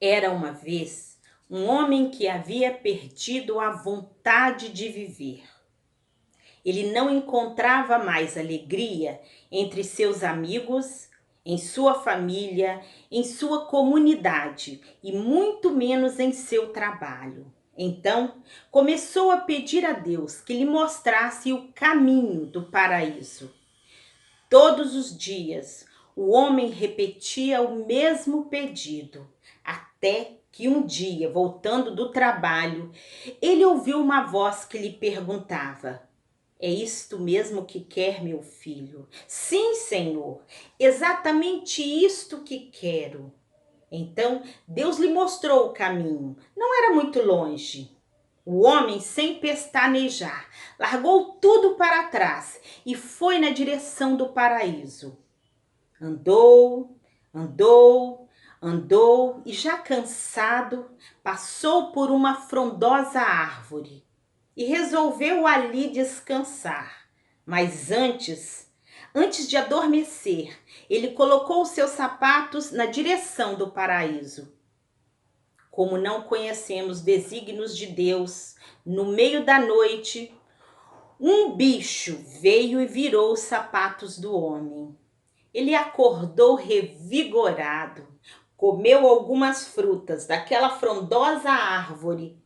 Era uma vez um homem que havia perdido a vontade de viver. Ele não encontrava mais alegria entre seus amigos, em sua família, em sua comunidade e muito menos em seu trabalho. Então, começou a pedir a Deus que lhe mostrasse o caminho do paraíso. Todos os dias, o homem repetia o mesmo pedido, até que um dia, voltando do trabalho, ele ouviu uma voz que lhe perguntava: é isto mesmo que quer, meu filho? Sim, Senhor, exatamente isto que quero. Então, Deus lhe mostrou o caminho. Não era muito longe. O homem, sem pestanejar, largou tudo para trás e foi na direção do paraíso. Andou, andou, andou e, já cansado, passou por uma frondosa árvore e resolveu ali descansar. Mas antes de adormecer, ele colocou os seus sapatos na direção do paraíso. Como não conhecemos desígnios de Deus, no meio da noite, um bicho veio e virou os sapatos do homem. Ele acordou revigorado, comeu algumas frutas daquela frondosa árvore,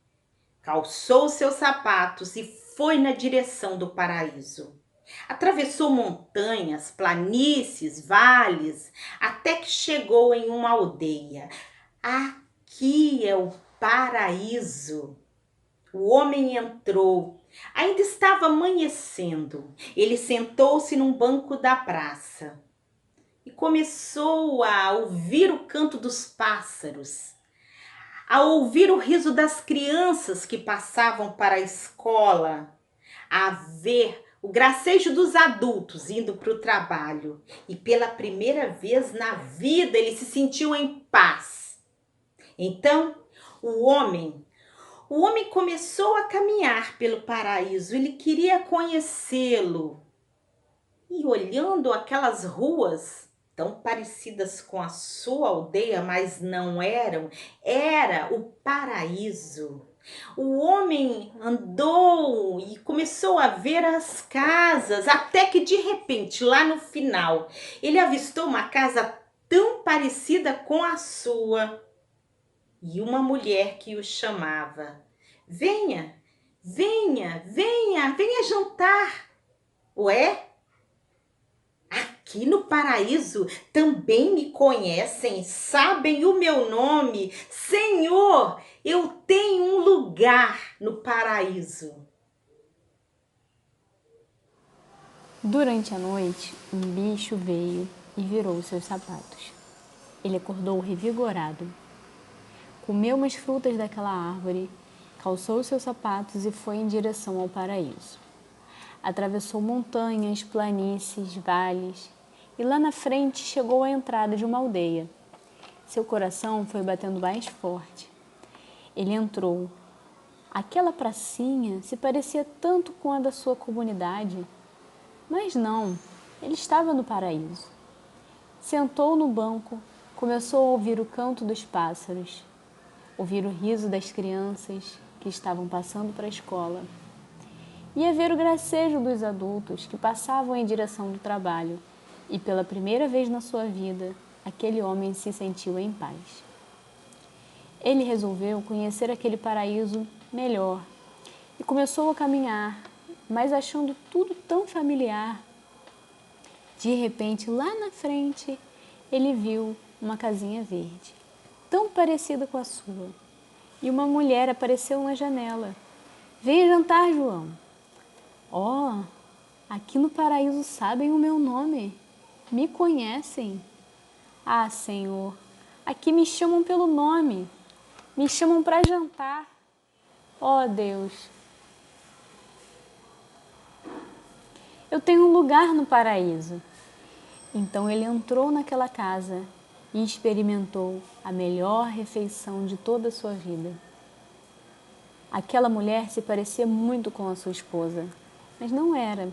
calçou seus sapatos e foi na direção do paraíso. Atravessou montanhas, planícies, vales, até que chegou em uma aldeia. Aqui é o paraíso. O homem entrou. Ainda estava amanhecendo. Ele sentou-se num banco da praça e começou a ouvir o canto dos pássaros, a ouvir o riso das crianças que passavam para a escola, a ver o gracejo dos adultos indo para o trabalho. E pela primeira vez na vida ele se sentiu em paz. Então, o homem começou a caminhar pelo paraíso. Ele queria conhecê-lo. E olhando aquelas ruas tão parecidas com a sua aldeia, mas não eram, era o paraíso. O homem andou e começou a ver as casas, até que de repente, lá no final, ele avistou uma casa tão parecida com a sua e uma mulher que o chamava: venha, venha, venha, venha jantar. Ué? Aqui no paraíso também me conhecem, sabem o meu nome. Senhor, eu tenho um lugar no paraíso. Durante a noite, um bicho veio e virou os seus sapatos. Ele acordou revigorado, comeu umas frutas daquela árvore, calçou os seus sapatos e foi em direção ao paraíso. Atravessou montanhas, planícies, vales e lá na frente chegou à entrada de uma aldeia. Seu coração foi batendo mais forte. Ele entrou. Aquela pracinha se parecia tanto com a da sua comunidade. Mas não, ele estava no paraíso. Sentou no banco, começou a ouvir o canto dos pássaros, ouvir o riso das crianças que estavam passando para a escola, e a ver o gracejo dos adultos que passavam em direção do trabalho. E pela primeira vez na sua vida, aquele homem se sentiu em paz. Ele resolveu conhecer aquele paraíso melhor e começou a caminhar, mas achando tudo tão familiar. De repente, lá na frente, ele viu uma casinha verde, tão parecida com a sua. E uma mulher apareceu na janela. Venha jantar, João. Oh, aqui no paraíso sabem o meu nome. Me conhecem. Ah, Senhor, aqui me chamam pelo nome. Me chamam para jantar. Oh, Deus. Eu tenho um lugar no paraíso. Então ele entrou naquela casa e experimentou a melhor refeição de toda a sua vida. Aquela mulher se parecia muito com a sua esposa, mas não era.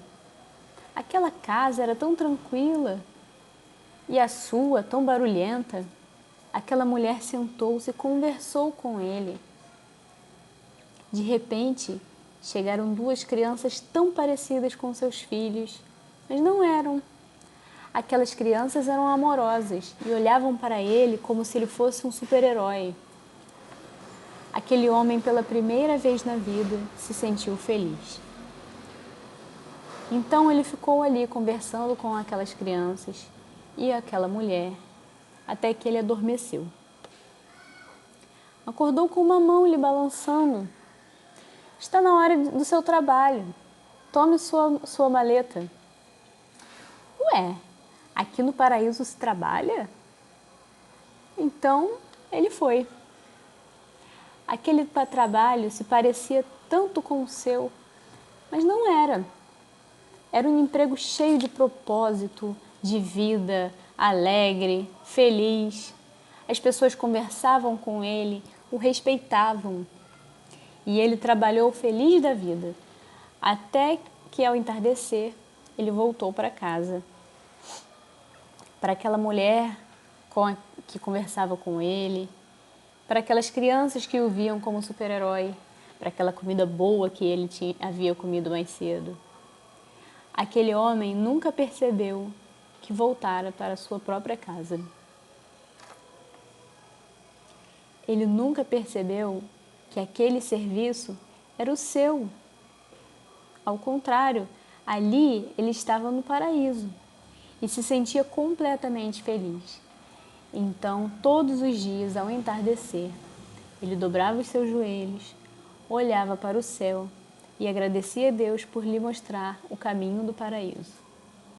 Aquela casa era tão tranquila e a sua tão barulhenta. aquela mulher sentou-se e conversou com ele. De repente, chegaram duas crianças tão parecidas com seus filhos, mas não eram. Aquelas crianças eram amorosas e olhavam para ele como se ele fosse um super-herói. Aquele homem, pela primeira vez na vida, se sentiu feliz. Então ele ficou ali conversando com aquelas crianças e aquela mulher, até que ele adormeceu. Acordou com uma mão lhe balançando. Está na hora do seu trabalho. Tome sua maleta. Ué, aqui no paraíso se trabalha? Então ele foi. Aquele trabalho se parecia tanto com o seu, mas não era. Era um emprego cheio de propósito, de vida, alegre, feliz. As pessoas conversavam com ele, o respeitavam. E ele trabalhou feliz da vida, até que ao entardecer ele voltou para casa. Para aquela mulher que conversava com ele, para aquelas crianças que o viam como super-herói, para aquela comida boa que ele havia comido mais cedo. Aquele homem nunca percebeu que voltara para a sua própria casa. Ele nunca percebeu que aquele serviço era o seu. Ao contrário, ali ele estava no paraíso e se sentia completamente feliz. Então, todos os dias, ao entardecer, ele dobrava os seus joelhos, olhava para o céu e agradecia a Deus por lhe mostrar o caminho do paraíso.